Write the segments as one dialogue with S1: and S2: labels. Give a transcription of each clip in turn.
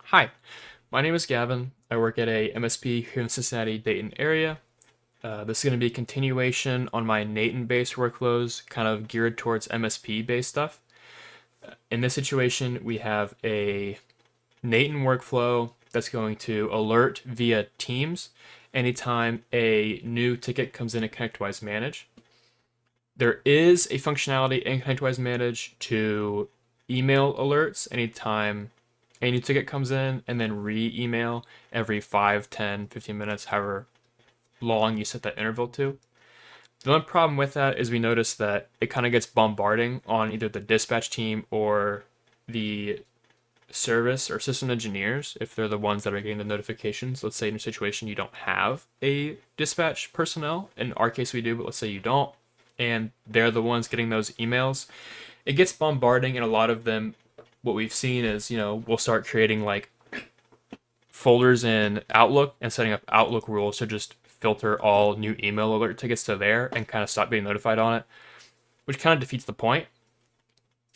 S1: Hi, my name is Gavin. I work at a MSP here in the Cincinnati, Dayton area. This is going to be a continuation on my n8n based workflows, kind of geared towards MSP based stuff. In this situation, we have a n8n workflow that's going to alert via Teams anytime a new ticket comes in ConnectWise Manage. There is a functionality in ConnectWise Manage to email alerts anytime a new ticket comes in and then re-email every 5, 10, 15 minutes, however long you set that interval to. The only problem with that is we notice that it kind of gets bombarding on either the dispatch team or the service or system engineers if they're the ones that are getting the notifications. Let's say in a situation you don't have a dispatch personnel. In our case, we do, but let's say you don't, and they're the ones getting those emails. It gets bombarding, and a lot of them, what we've seen is, we'll start creating like folders in Outlook and setting up Outlook rules to just filter all new email alert tickets to there and kind of stop being notified on it, which kind of defeats the point.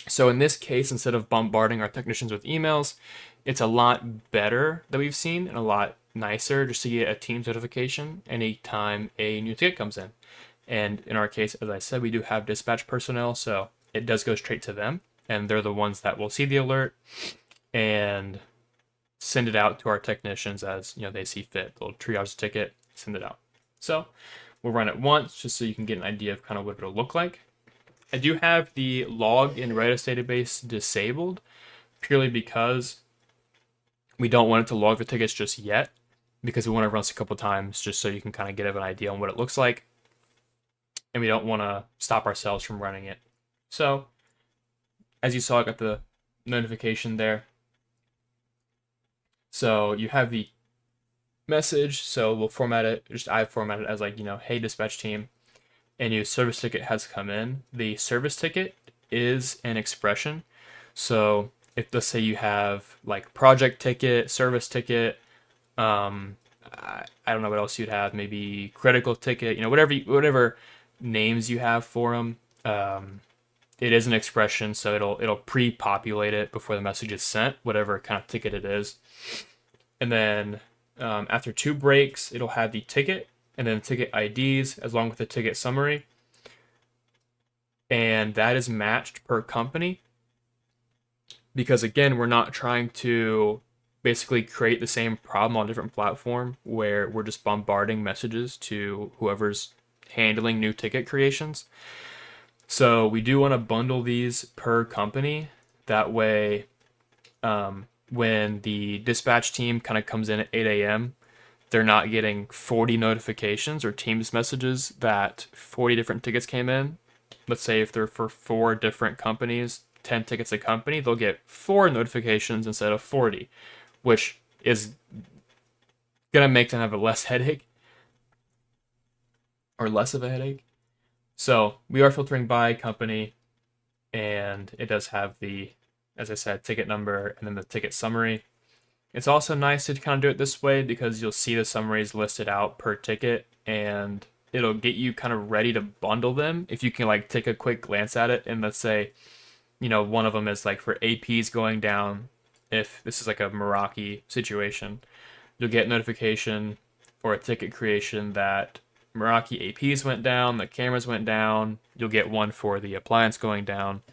S1: So in this case, instead of bombarding our technicians with emails, it's a lot better that we've seen and a lot nicer just to get a Teams notification anytime a new ticket comes in. And in our case, as I said, we do have dispatch personnel, so it does go straight to them, and they're the ones that will see the alert and send it out to our technicians as they see fit. They'll triage the ticket, send it out. So we'll run it once just so you can get an idea of kind of what it'll look like. I do have the log in Redis database disabled purely because we don't want it to log the tickets just yet, because we want to run this a couple times just so you can kind of get an idea on what it looks like, and we don't want to stop ourselves from running it. So as you saw, I got the notification there. So you have the message, so we'll format it, I format it as like, hey dispatch team, a new service ticket has come in. The service ticket is an expression. So if, let's say you have like project ticket, service ticket, I don't know what else you'd have, maybe critical ticket, whatever names you have for them. It is an expression, so it'll pre-populate it before the message is sent, whatever kind of ticket it is. And then after 2 breaks, it'll have the ticket and then ticket IDs as long with the ticket summary. And that is matched per company, because again, we're not trying to basically create the same problem on a different platform where we're just bombarding messages to whoever's handling new ticket creations. So we do want to bundle these per company. That way, when the dispatch team kind of comes in at 8 a.m., they're not getting 40 notifications or Teams messages that 40 different tickets came in. Let's say if they're for 4 different companies, 10 tickets a company, they'll get 4 notifications instead of 40, which is going to make them have a less headache or less of a headache. So we are filtering by company, and it does have the, as I said, ticket number and then the ticket summary. It's also nice to kind of do it this way because you'll see the summaries listed out per ticket, and it'll get you kind of ready to bundle them if you can like take a quick glance at it. And let's say, one of them is like for APs going down. If this is like a Meraki situation, you'll get notification for a ticket creation that Meraki APs went down, the cameras went down. You'll get one for the appliance going down.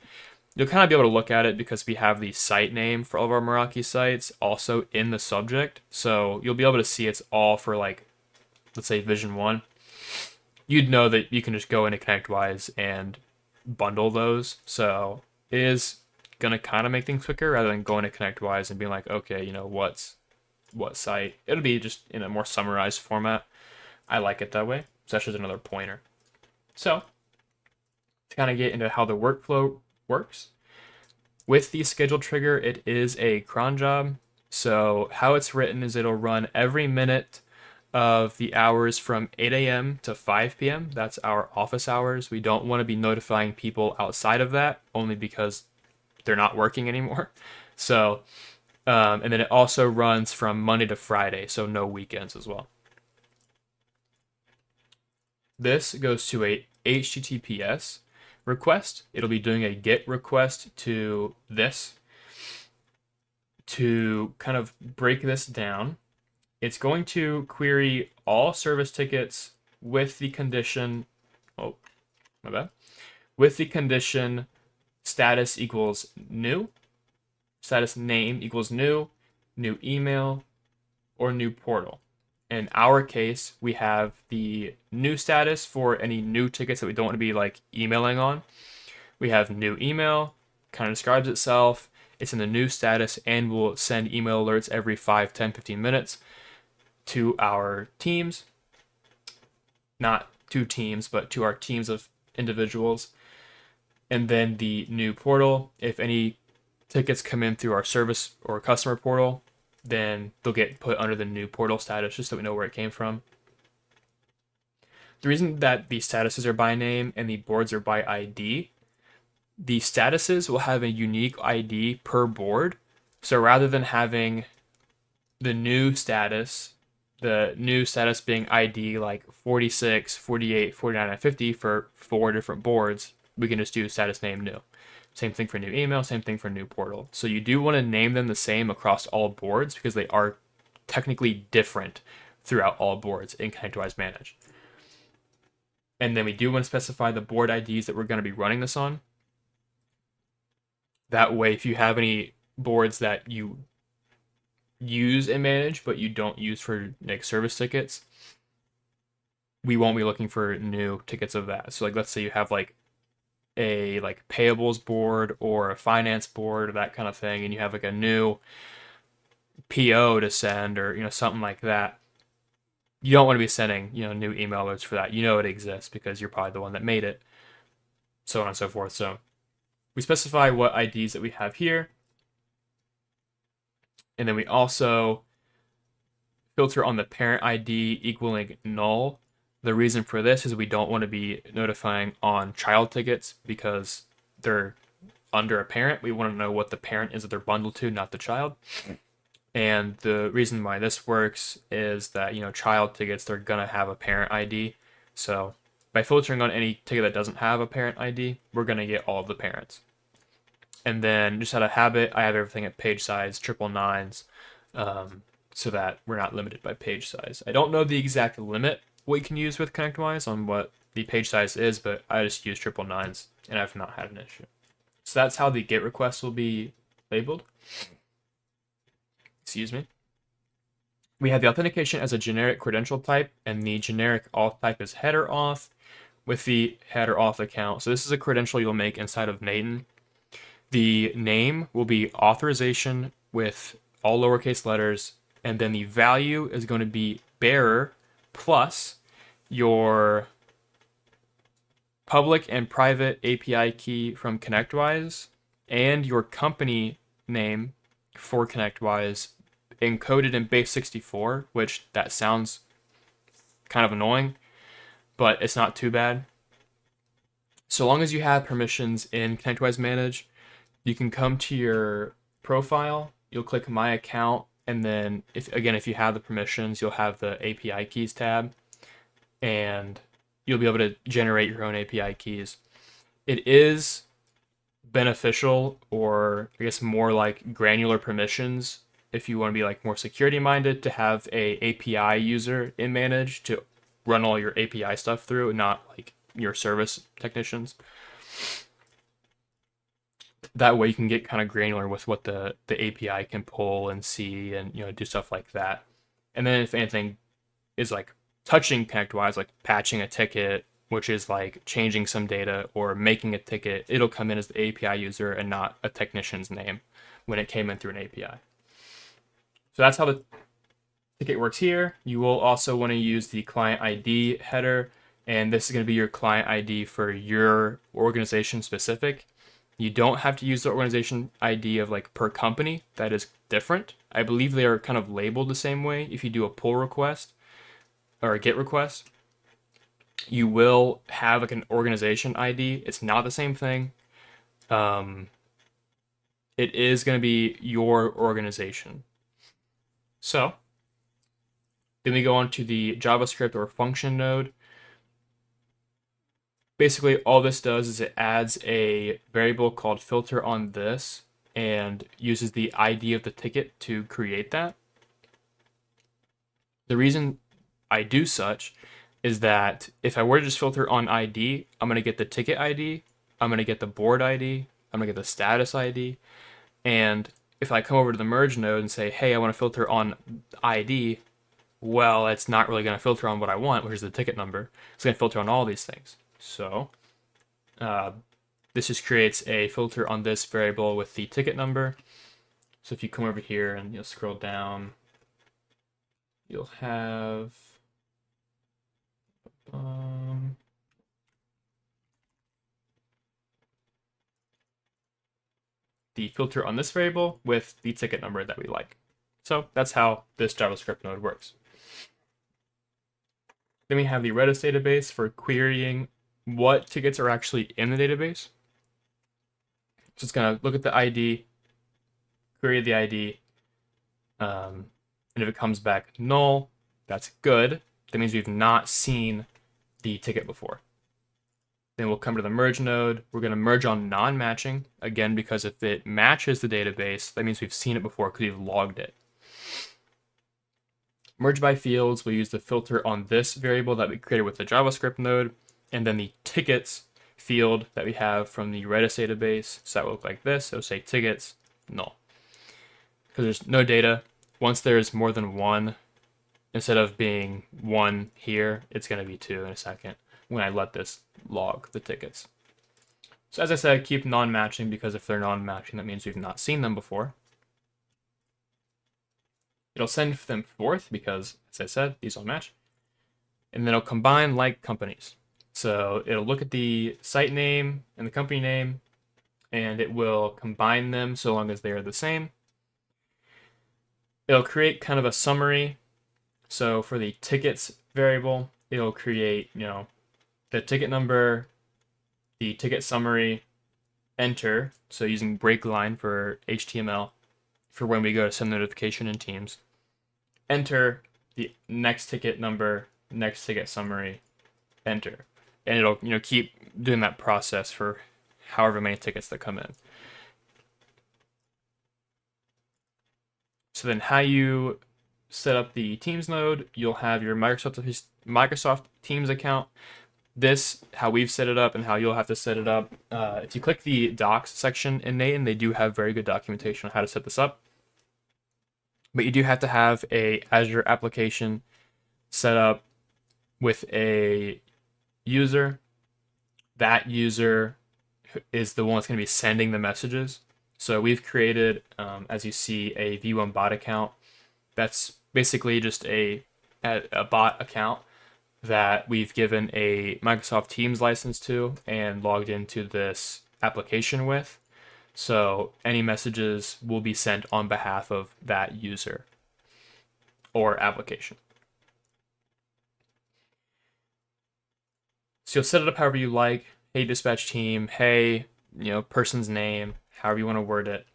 S1: You'll kind of be able to look at it because we have the site name for all of our Meraki sites also in the subject. So you'll be able to see it's all for like, let's say Vision 1. You'd know that you can just go into ConnectWise and bundle those. So it is going to kind of make things quicker rather than going to ConnectWise and being like, okay, what site. It'll be just in a more summarized format. I like it that way. So that's just another pointer. So to kind of get into how the workflow works, with the schedule trigger, it is a cron job. So how it's written is it'll run every minute of the hours from 8 a.m. to 5 p.m. That's our office hours. We don't want to be notifying people outside of that, only because they're not working anymore. So, and then it also runs from Monday to Friday, so no weekends as well. This goes to a HTTPS request. It'll be doing a GET request to this to kind of break this down, it's going to query all service tickets with the condition, oh, my bad, with the condition status equals new, status name equals new, new email, or new portal. In our case, we have the new status for any new tickets that we don't want to be like emailing on. We have new email, kind of describes itself. It's in the new status and will send email alerts every 5, 10, 15 minutes to our teams. Not to teams, but to our teams of individuals. And then the new portal, if any tickets come in through our service or customer portal, then they'll get put under the new portal status just so we know where it came from. The reason that the statuses are by name and the boards are by ID, the statuses will have a unique ID per board. So rather than having the new status being ID like 46, 48, 49, and 50 for 4 different boards, we can just do status name new. Same thing for new email, same thing for new portal. So you do want to name them the same across all boards because they are technically different throughout all boards in ConnectWise Manage. And then we do want to specify the board IDs that we're going to be running this on. That way, if you have any boards that you use and manage but you don't use for like service tickets, we won't be looking for new tickets of that. So like let's say you have like a like payables board or a finance board or that kind of thing, and you have like a new PO to send or something like that. You don't want to be sending new email alerts for that. It exists because you're probably the one that made it, so on and so forth. So we specify what IDs that we have here, and then we also filter on the parent ID equaling null. The reason for this is we don't want to be notifying on child tickets because they're under a parent. We want to know what the parent is that they're bundled to, not the child. And the reason why this works is that, child tickets, they're going to have a parent ID. So by filtering on any ticket that doesn't have a parent ID, we're going to get all of the parents. And then just out of habit, I have everything at page size, 999s, so that we're not limited by page size. I don't know the exact limit what you can use with ConnectWise on what the page size is, but I just use 999s and I've not had an issue. So that's how the GET request will be labeled. Excuse me. We have the authentication as a generic credential type, and the generic auth type is header auth with the header auth account. So this is a credential you'll make inside of n8n. The name will be authorization with all lowercase letters, and then the value is going to be bearer plus your public and private API key from ConnectWise and your company name for ConnectWise encoded in base 64, which that sounds kind of annoying, but it's not too bad. So long as you have permissions in ConnectWise Manage, you can come to your profile, you'll click My Account, and then if you have the permissions, you'll have the API keys tab, and you'll be able to generate your own API keys. It is beneficial, or I guess more like granular permissions, if you want to be like more security minded, to have a API user in Manage to run all your API stuff through, not like your service technicians. That way you can get kind of granular with what the API can pull and see and do stuff like that. And then if anything is like touching ConnectWise, like patching a ticket, which is like changing some data or making a ticket, it'll come in as the API user and not a technician's name when it came in through an API. So that's how the ticket works here. You will also want to use the client ID header, and this is going to be your client ID for your organization specific. You don't have to use the organization ID of like per company. That is different. I believe they are kind of labeled the same way. If you do a pull request or a GET request, you will have like an organization ID. It's not the same thing. It is going to be your organization. So then we go on to the JavaScript or function node. Basically, all this does is it adds a variable called filter on this, and uses the ID of the ticket to create that. The reason I do such is that if I were to just filter on ID, I'm going to get the ticket ID, I'm going to get the board ID, I'm going to get the status ID, and if I come over to the merge node and say, hey, I want to filter on ID, well, it's not really going to filter on what I want, which is the ticket number. It's going to filter on all these things. So this just creates a filter on this variable with the ticket number. So if you come over here and you'll scroll down, you'll have the filter on this variable with the ticket number that we like. So that's how this JavaScript node works. Then we have the Redis database for querying what tickets are actually in the database. So it's going to look at the ID, query the ID, and if it comes back null, that's good. That means we've not seen the ticket before. Then we'll come to the merge node. We're going to merge on non-matching, again, because if it matches the database, that means we've seen it before because we've logged it. Merge by fields, we'll use the filter on this variable that we created with the JavaScript node, and then the tickets field that we have from the Redis database. So that will look like this. It'll say tickets, null. Because there's no data. Once there's more than one, instead of being one here, it's going to be two in a second when I let this log the tickets. So as I said, keep non-matching, because if they're non-matching, that means we've not seen them before. It'll send them forth because, as I said, these all match. And then it'll combine like companies. So it'll look at the site name and the company name, and it will combine them so long as they are the same. It'll create kind of a summary. So for the tickets variable, it'll create, the ticket number, the ticket summary, enter. So using break line for HTML for when we go to send notification in Teams. Enter the next ticket number, next ticket summary, enter. And it'll, keep doing that process for however many tickets that come in. So then how you set up the Teams node, you'll have your Microsoft Teams account. This, how we've set it up and how you'll have to set it up. If you click the docs section in n8n, they do have very good documentation on how to set this up. But you do have to have a Azure application set up with a user. That user is the one that's going to be sending the messages. So we've created, as you see, a V1 bot account. That's basically just a bot account that we've given a Microsoft Teams license to and logged into this application with. So any messages will be sent on behalf of that user or application. So you'll set it up however you like. Hey, dispatch team. Hey, person's name, however you want to word it.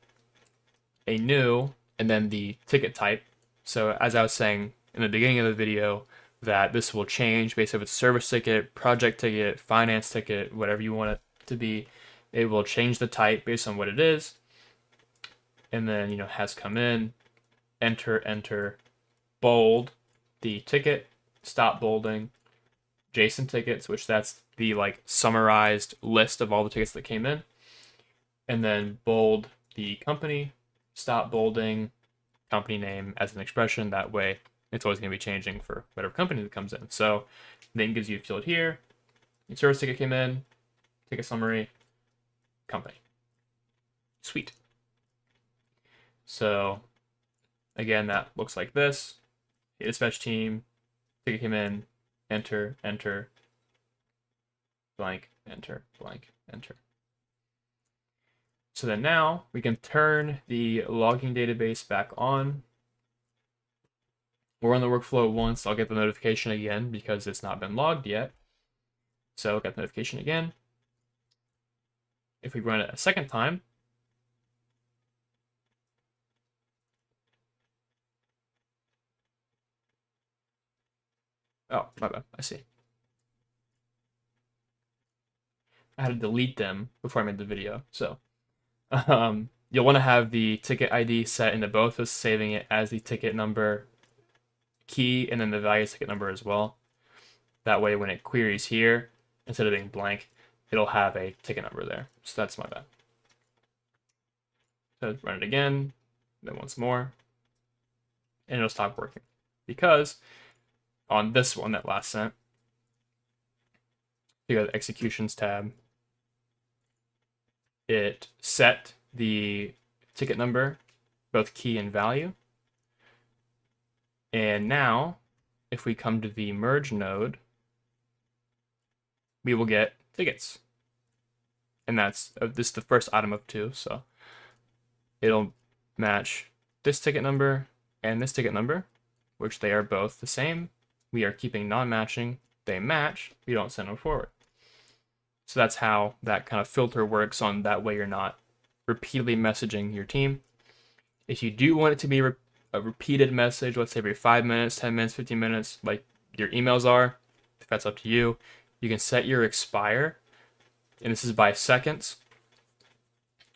S1: A new, and then the ticket type. So as I was saying in the beginning of the video, that this will change based on if it's service ticket, project ticket, finance ticket, whatever you want it to be. It will change the type based on what it is. And then, has come in, enter, bold the ticket, stop bolding, JSON tickets, which that's the summarized list of all the tickets that came in. And then bold the company, stop bolding company name as an expression. That way it's always going to be changing for whatever company that comes in. So then gives you a field here. Your service ticket came in, ticket summary, company. Sweet. So again, that looks like this. Hey, dispatch team, ticket came in, enter, blank, enter, blank, enter. So then now we can turn the logging database back on. We'll run the workflow once. I'll get the notification again because it's not been logged yet. So I'll get the notification again. If we run it a second time, oh, my bad, I see. I had to delete them before I made the video, so You'll want to have the ticket ID set into both, so saving it as the ticket number key and then the value ticket number as well. That way when it queries here, instead of being blank, it'll have a ticket number there. So that's my bad. So run it again, then once more, and it'll stop working. Because on this one that last sent, you go to the executions tab, it set the ticket number, both key and value. And now, if we come to the merge node, we will get tickets. And that's this is the first item of 2, so it'll match this ticket number and this ticket number, which they are both the same. We are keeping non-matching. They match. We don't send them forward. So that's how that kind of filter works on that way you're not repeatedly messaging your team. If you do want it to be a repeated message, let's say every 5 minutes, 10 minutes, 15 minutes, like your emails are, if that's up to you, you can set your expire, and this is by seconds.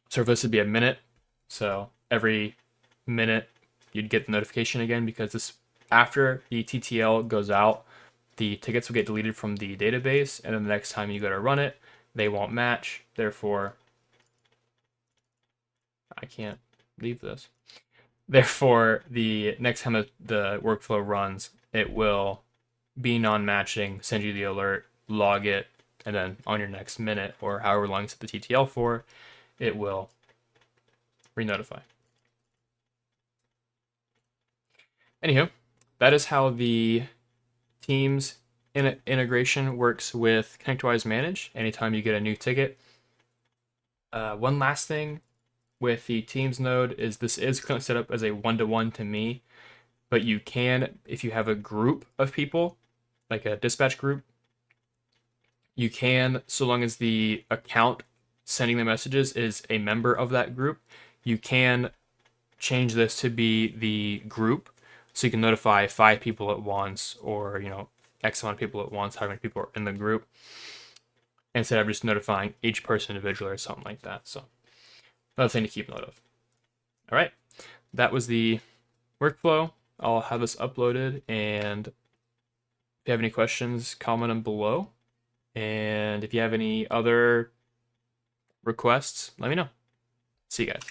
S1: So if this would be a minute, so every minute you'd get the notification again, because this after the TTL goes out, the tickets will get deleted from the database, and then the next time you go to run it, they won't match. Therefore, I can't leave this. Therefore, the next time the workflow runs, it will be non-matching, send you the alert, log it, and then on your next minute or however long you set the TTL for, it will re-notify. Anywho, that is how the Teams integration works with ConnectWise Manage anytime you get a new ticket. One last thing with the Teams node is this is currently set up as a one-to-one to me, but you can, if you have a group of people, like a dispatch group, you can, so long as the account sending the messages is a member of that group, you can change this to be the group, so you can notify 5 people at once, or X amount of people at once, however many people are in the group, instead of just notifying each person individually or something like that. So another thing to keep note of. All right, that was the workflow. I'll have this uploaded, and if you have any questions, comment them below. And if you have any other requests, let me know. See you guys.